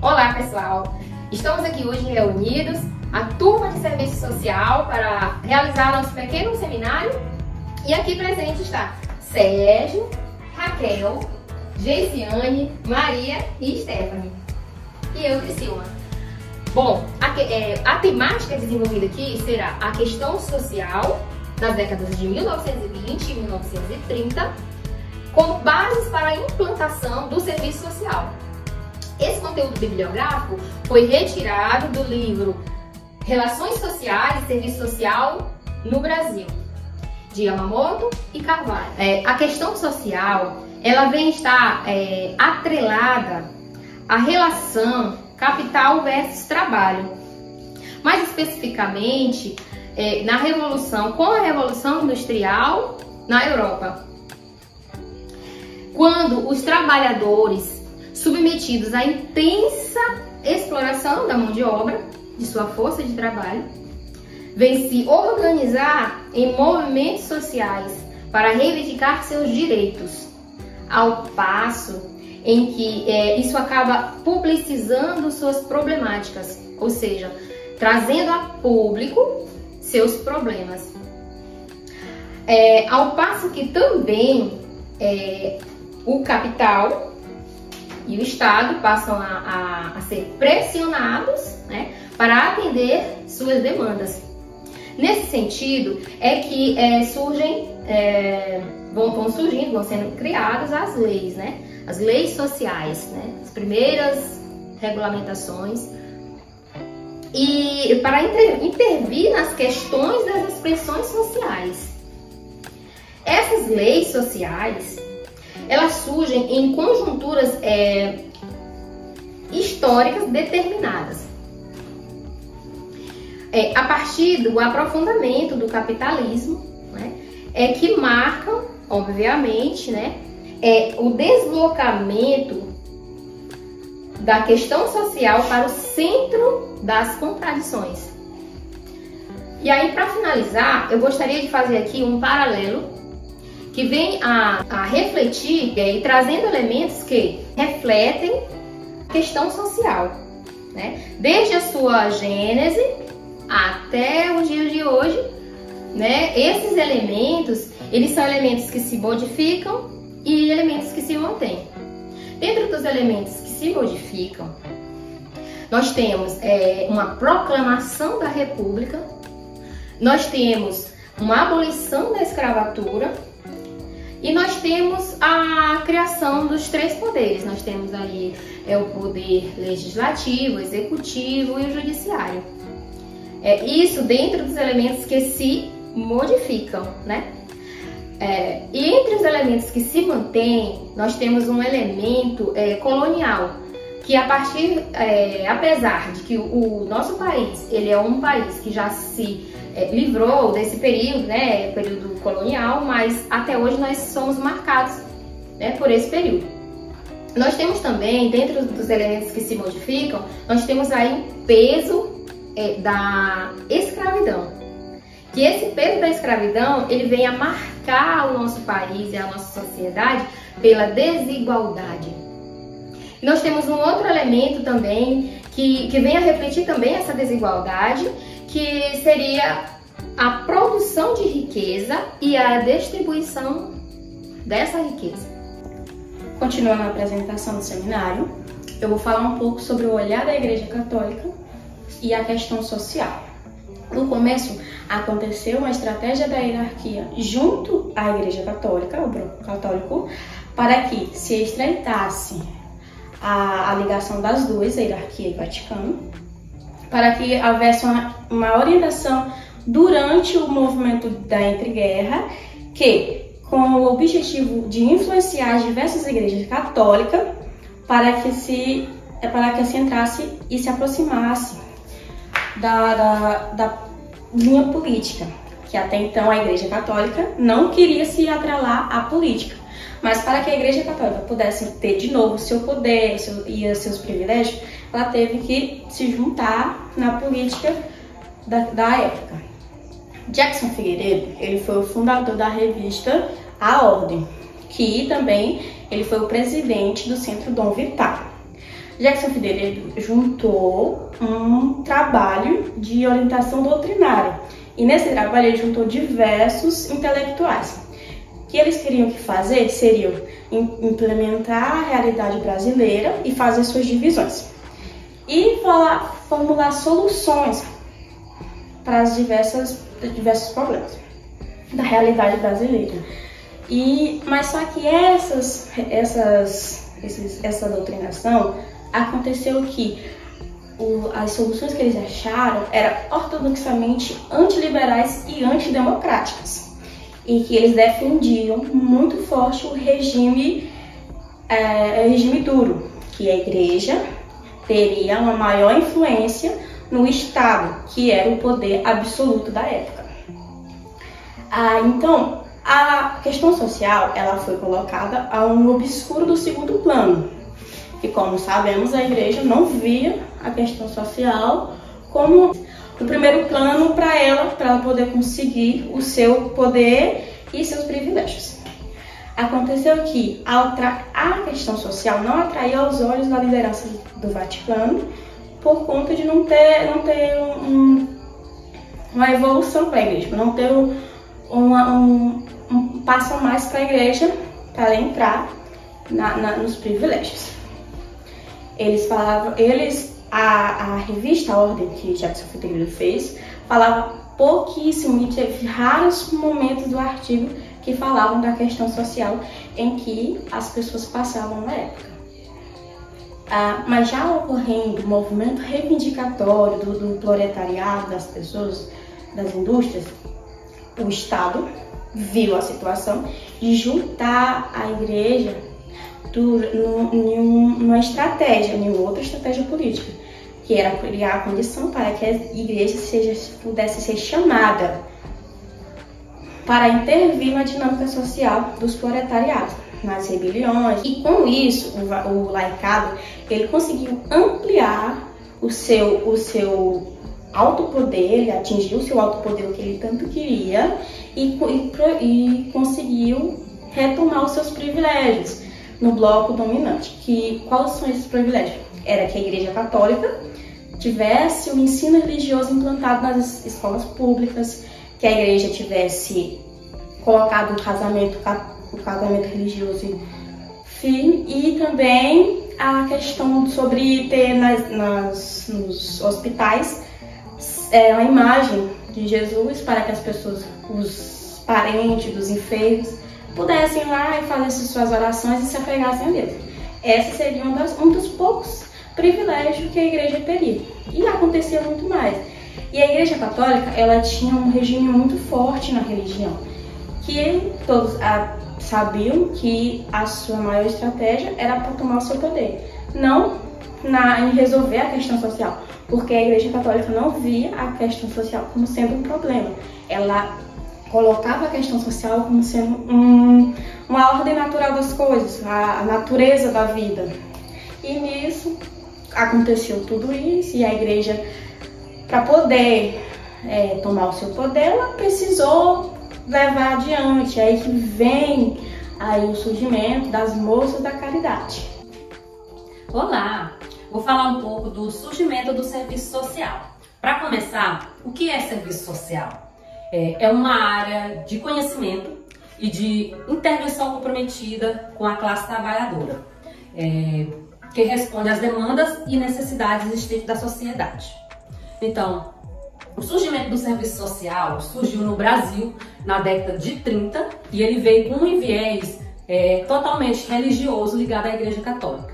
Olá pessoal, estamos aqui hoje reunidos, a turma de serviço social, para realizar nosso pequeno seminário. E aqui presente está Sérgio, Raquel, Geisiane, Maria e Stephanie. E eu, Priscila. Bom, a temática desenvolvida aqui será a questão social das décadas de 1920 e 1930, como bases para a implantação do serviço social. Esse conteúdo bibliográfico foi retirado do livro Relações Sociais e Serviço Social no Brasil, de Yamamoto e Carvalho. A questão social, ela vem estar atrelada à relação capital versus trabalho. Mais especificamente, com a Revolução Industrial na Europa. Quando os trabalhadores submetidos à intensa exploração da mão de obra, de sua força de trabalho, vêm se organizar em movimentos sociais para reivindicar seus direitos, ao passo em que isso acaba publicizando suas problemáticas, ou seja, trazendo a público seus problemas. Ao passo que também o capital e o Estado passam a ser pressionados, né, para atender suas demandas. Nesse sentido, é que vão sendo criadas as leis, né, as leis sociais, né, as primeiras regulamentações, e para intervir nas questões das expressões sociais. Essas leis sociais, elas surgem em conjunturas históricas determinadas. A partir do aprofundamento do capitalismo, né, que marcam, obviamente, né, o deslocamento da questão social para o centro das contradições. E aí, para finalizar, eu gostaria de fazer aqui um paralelo que vem a refletir e trazendo elementos que refletem a questão social, né? Desde a sua gênese até o dia de hoje, né? Esses elementos, eles são elementos que se modificam e elementos que se mantêm. Dentro dos elementos que se modificam, nós temos uma proclamação da República, nós temos uma abolição da escravatura, e nós temos a criação dos três poderes. Nós temos aí o poder legislativo, executivo e o judiciário. Isso dentro dos elementos que se modificam, né? E entre os elementos que se mantêm, nós temos um elemento colonial, que apesar de que o nosso país, ele é um país que já se livrou desse período, né, período colonial, mas até hoje nós somos marcados, né, por esse período. Nós temos também, dentro dos elementos que se modificam, nós temos aí um peso da escravidão. Que esse peso da escravidão, ele vem a marcar o nosso país e a nossa sociedade pela desigualdade. E nós temos um outro elemento também que vem a refletir também essa desigualdade, que seria a produção de riqueza e a distribuição dessa riqueza. Continuando a apresentação do seminário, eu vou falar um pouco sobre o olhar da Igreja Católica e a questão social. No começo, aconteceu uma estratégia da hierarquia junto à Igreja Católica, o bloco católico, para que se estreitasse a ligação das duas, a hierarquia e o Vaticano, para que houvesse uma orientação durante o movimento da entreguerra, que com o objetivo de influenciar as diversas igrejas católicas para que se entrasse e se aproximasse da linha política, que até então a Igreja Católica não queria se atrelar à política. Mas para que a Igreja Católica pudesse ter de novo o seu poder e os seus privilégios, ela teve que se juntar na política da época. Jackson Figueiredo, ele foi o fundador da revista A Ordem, que também ele foi o presidente do Centro Dom Vital. Jackson Figueiredo juntou um trabalho de orientação doutrinária. E nesse trabalho ele juntou diversos intelectuais. O que eles queriam que fazer seriam implementar a realidade brasileira e fazer suas divisões. E formular soluções para os diversos problemas da realidade brasileira. Mas só que essa doutrinação aconteceu que as soluções que eles acharam eram ortodoxamente antiliberais e antidemocráticas, e que eles defendiam muito forte o regime duro, que a igreja teria uma maior influência no Estado, que era o poder absoluto da época. Então, a questão social ela foi colocada a um obscuro do segundo plano. E como sabemos, a igreja não via a questão social como o primeiro plano para ela poder conseguir o seu poder e seus privilégios. Aconteceu que a questão social não atraía aos olhos da liderança do Vaticano por conta de não ter uma evolução para a igreja, não ter um passo a mais para a igreja para ela entrar nos privilégios. A revista A Ordem que Jackson Figueiredo fez falava pouquíssimo e teve raros momentos do artigo que falavam da questão social em que as pessoas passavam na época. Mas já ocorrendo o movimento reivindicatório do proletariado, das pessoas, das indústrias, o Estado viu a situação de juntar a igreja numa outra estratégia política, que era criar a condição para que a igreja pudesse ser chamada para intervir na dinâmica social dos proletariados, nas rebeliões. E com isso, o laicado ele conseguiu ampliar o seu alto poder, ele atingiu o seu alto poder, o que ele tanto queria, e conseguiu retomar os seus privilégios no bloco dominante. Quais são esses privilégios? Era que a Igreja Católica tivesse o ensino religioso implantado nas escolas públicas, que a igreja tivesse colocado o casamento religioso firme, e também a questão sobre ter nos hospitais a imagem de Jesus, para que as pessoas, os parentes dos enfermos, pudessem ir lá e fazer suas orações e se apegassem a Deus. Esse seria um dos poucos privilégios que a igreja teria. E acontecia muito mais. E a Igreja Católica, ela tinha um regime muito forte na religião, que todos sabiam que a sua maior estratégia era para tomar o seu poder, não em resolver a questão social, porque a Igreja Católica não via a questão social como sendo um problema. Ela colocava a questão social como sendo uma ordem natural das coisas, a natureza da vida. E nisso aconteceu tudo isso, e a igreja, para poder tomar o seu poder, ela precisou levar adiante. Aí que vem aí o surgimento das moças da caridade. Olá! Vou falar um pouco do surgimento do serviço social. Para começar, o que é serviço social? É uma área de conhecimento e de intervenção comprometida com a classe trabalhadora, que responde às demandas e necessidades existentes da sociedade. Então, o surgimento do serviço social surgiu no Brasil na década de 30 e ele veio com um viés totalmente religioso ligado à Igreja Católica.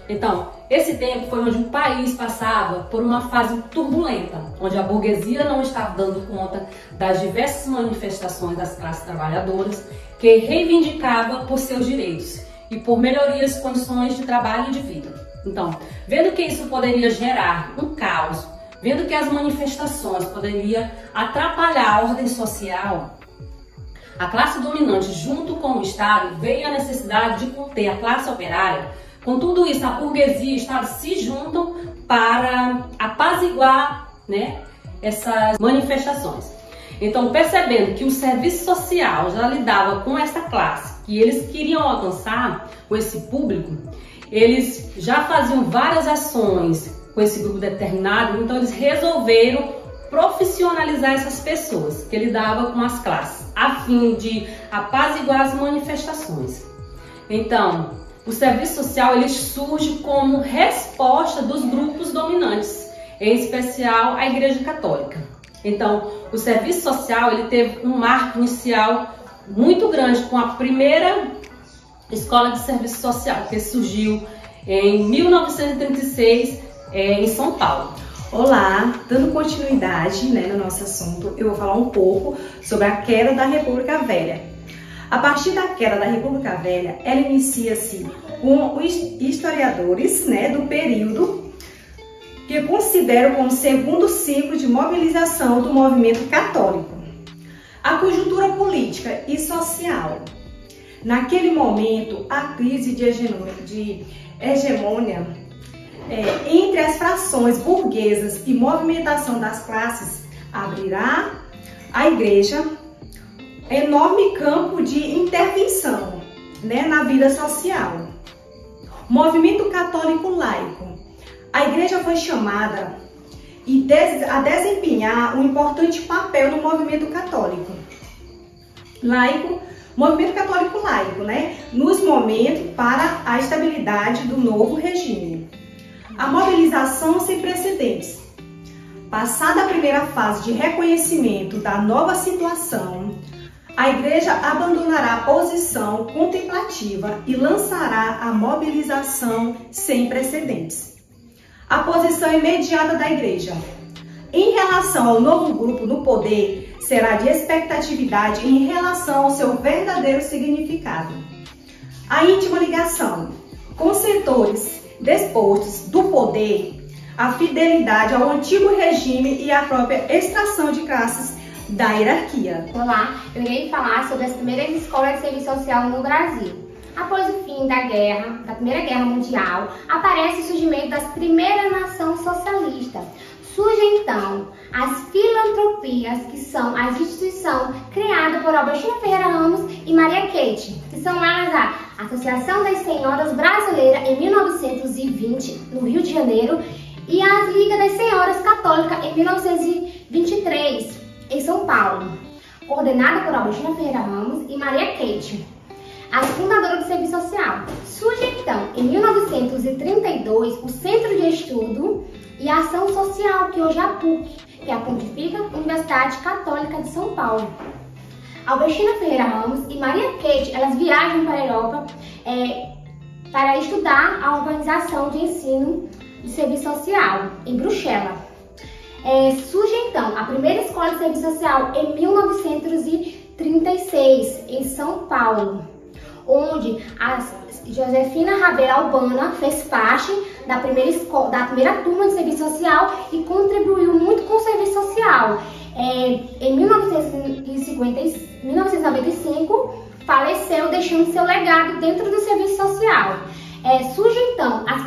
Então, esse tempo foi onde o país passava por uma fase turbulenta, onde a burguesia não estava dando conta das diversas manifestações das classes trabalhadoras que reivindicavam por seus direitos e por melhorias de condições de trabalho e de vida. Então, vendo que isso poderia gerar um caos, vendo que as manifestações poderiam atrapalhar a ordem social, a classe dominante, junto com o Estado, veio a necessidade de conter a classe operária. Com tudo isso, a burguesia e o Estado se juntam para apaziguar, essas manifestações. Então, percebendo que o serviço social já lidava com essa classe que eles queriam alcançar, com esse público, eles já faziam várias ações com esse grupo determinado, então eles resolveram profissionalizar essas pessoas que lidavam com as classes, a fim de apaziguar as manifestações. Então, o serviço social ele surge como resposta dos grupos dominantes, em especial a Igreja Católica. Então, o serviço social ele teve um marco inicial muito grande com a primeira escola de serviço social, que surgiu em 1936 em São Paulo. Olá, dando continuidade no nosso assunto, eu vou falar um pouco sobre a queda da República Velha. A partir da queda da República Velha, ela inicia-se com os historiadores do período que consideram como segundo ciclo de mobilização do movimento católico. A conjuntura política e social. Naquele momento, a crise de hegemonia entre as frações burguesas e movimentação das classes abrirá à Igreja enorme campo de intervenção na vida social. Movimento católico laico. A Igreja foi chamada a desempenhar um importante papel no movimento católico laico, movimento católico laico, nos momentos para a estabilidade do novo regime. A mobilização sem precedentes. Passada a primeira fase de reconhecimento da nova situação, a Igreja abandonará a posição contemplativa e lançará a mobilização sem precedentes. A posição imediata da Igreja. Em relação ao novo grupo no poder, será de expectatividade em relação ao seu verdadeiro significado. A íntima ligação com setores despostos do poder, a fidelidade ao antigo regime e a própria extração de classes da hierarquia. Olá, eu irei falar sobre as primeiras escolas de serviço social no Brasil. Após o fim da Primeira Guerra Mundial, aparece o surgimento das primeiras nações socialistas. Surgem então as filantropias, que são as instituições criadas por Albertina Ferreira Ramos e Maria Kate, que são elas a Associação das Senhoras Brasileiras em 1920, no Rio de Janeiro, e a Liga das Senhoras Católicas em 1923, em São Paulo, coordenada por Albertina Ferreira Ramos e Maria Kate, as fundadoras do serviço social. Surge então, em 1932, o Centro de Estudo e Ação Social, que hoje é a PUC, que é a Pontifícia Universidade Católica de São Paulo. Albertina Ferreira Ramos e Maria Kate, elas viajam para a Europa para estudar a organização de ensino de serviço social em Bruxelas. Surge então a primeira escola de serviço social em 1936, em São Paulo, onde a Josefina Rabelo Albana fez parte da primeira turma de serviço social e contribuiu muito com o serviço social. Em 1995, faleceu, deixando seu legado dentro do serviço social. Surge então a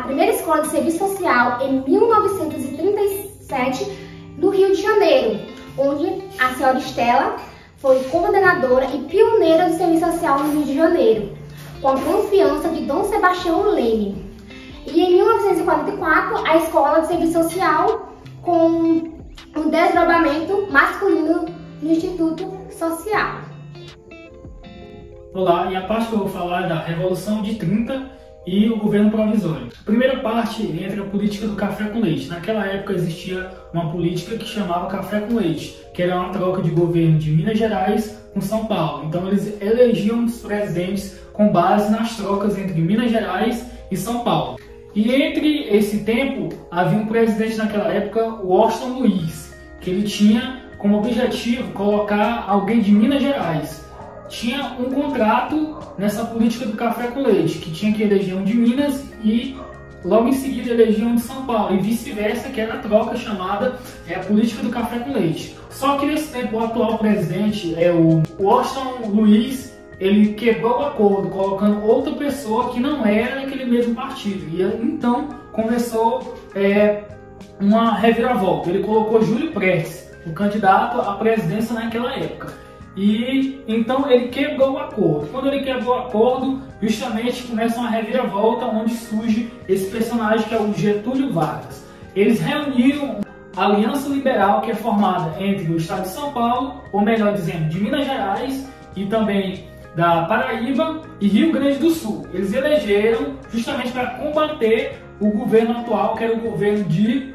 primeira escola de serviço social em 1937, no Rio de Janeiro, onde a senhora Estela foi coordenadora e pioneira do serviço social no Rio de Janeiro, com a confiança de Dom Sebastião Leme. E em 1944, a escola de serviço social com um desdobramento masculino no Instituto Social. Olá, e a parte que eu vou falar é da Revolução de 30 e o governo provisório. A primeira parte entra a política do café com leite. Naquela época existia uma política que chamava café com leite, que era uma troca de governo de Minas Gerais com São Paulo. Então eles elegiam os presidentes com base nas trocas entre Minas Gerais e São Paulo. E entre esse tempo, havia um presidente naquela época, Washington Luiz, que ele tinha como objetivo colocar alguém de Minas Gerais. Tinha um contrato nessa política do café com leite, que tinha que eleger um de Minas e logo em seguida eleger um de São Paulo, e vice-versa, que era a troca chamada a política do café com leite. Só que nesse tempo o atual presidente, o Washington Luiz, ele quebrou o acordo, colocando outra pessoa que não era daquele mesmo partido. E então começou uma reviravolta. Ele colocou Júlio Prestes, o candidato à presidência naquela época. e então ele quebrou o acordo. Quando ele quebrou o acordo, justamente começa uma reviravolta onde surge esse personagem que é o Getúlio Vargas. Eles reuniram a Aliança Liberal, que é formada entre o estado de São Paulo, ou melhor dizendo, de Minas Gerais e também da Paraíba e Rio Grande do Sul. Eles elegeram justamente para combater o governo atual, que era o governo de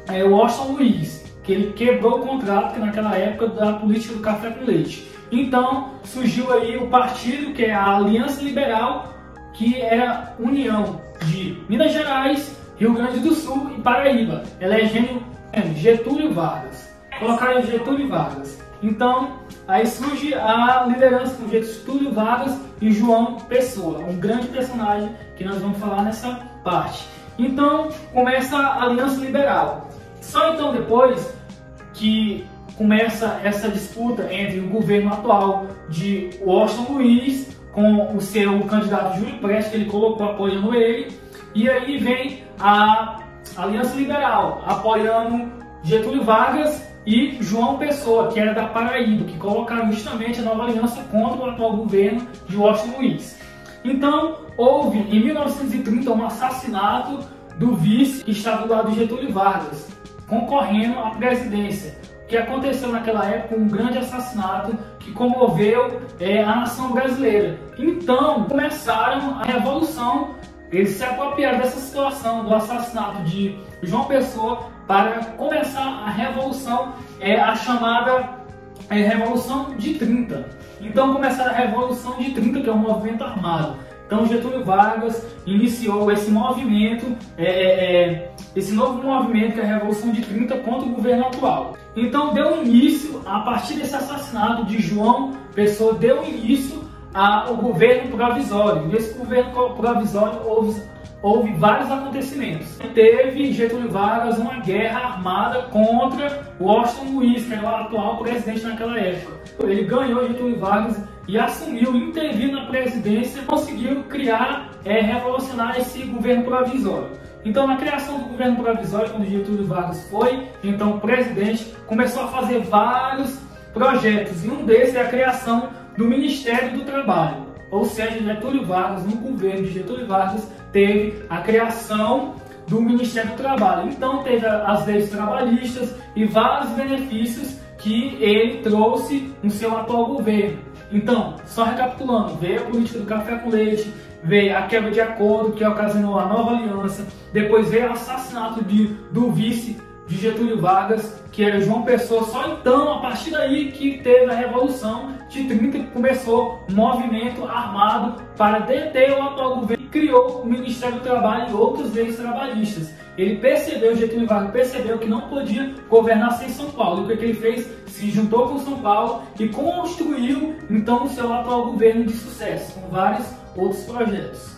Washington Luiz, que ele quebrou o contrato que naquela época da política do café com leite. Então surgiu aí o partido, que é a Aliança Liberal, que era união de Minas Gerais, Rio Grande do Sul e Paraíba, elegendo Getúlio Vargas. Colocaram Getúlio Vargas. Então aí surge a liderança com Getúlio Vargas e João Pessoa, um grande personagem que nós vamos falar nessa parte. Então começa a Aliança Liberal. Só então depois que começa essa disputa entre o governo atual de Washington Luiz com o seu candidato Júlio Prestes, que ele colocou apoiando ele, e aí vem a Aliança Liberal apoiando Getúlio Vargas e João Pessoa, que era da Paraíba, que colocaram justamente a nova aliança contra o atual governo de Washington Luiz. Então houve em 1930 um assassinato do vice que estava do lado de Getúlio Vargas, concorrendo à presidência. O que aconteceu naquela época, um grande assassinato que comoveu a nação brasileira. Então começaram a revolução, eles se apropriaram dessa situação do assassinato de João Pessoa para começar a revolução, a chamada Revolução de 30. Então começaram a Revolução de 30, que é um movimento armado. Então Getúlio Vargas iniciou esse movimento, esse novo movimento que é a Revolução de 30 contra o governo atual. Então deu início, a partir desse assassinato de João Pessoa, deu início ao governo provisório. Nesse governo provisório houve vários acontecimentos. Teve Getúlio Vargas uma guerra armada contra Washington Luiz, que era o atual presidente naquela época. Ele ganhou Getúlio Vargas e assumiu, interviu na presidência, conseguiu criar, revolucionar esse governo provisório. Então, na criação do governo provisório, quando Getúlio Vargas foi então presidente, começou a fazer vários projetos, e um desses é a criação do Ministério do Trabalho. Ou seja, Getúlio Vargas, no governo de Getúlio Vargas, teve a criação do Ministério do Trabalho. Então teve as leis trabalhistas e vários benefícios que ele trouxe no seu atual governo. Então, só recapitulando, veio a política do café com leite, veio a quebra de acordo que ocasionou a nova aliança, depois veio o assassinato do vice de Getúlio Vargas, que era João Pessoa. Só então, a partir daí que teve a Revolução de 30, que começou um movimento armado para deter o atual governo e criou o Ministério do Trabalho e outras leis trabalhistas. Ele percebeu, Getúlio Vargas percebeu que não podia governar sem São Paulo. E o que ele fez? Se juntou com São Paulo e construiu então o seu atual governo de sucesso, com vários outros projetos.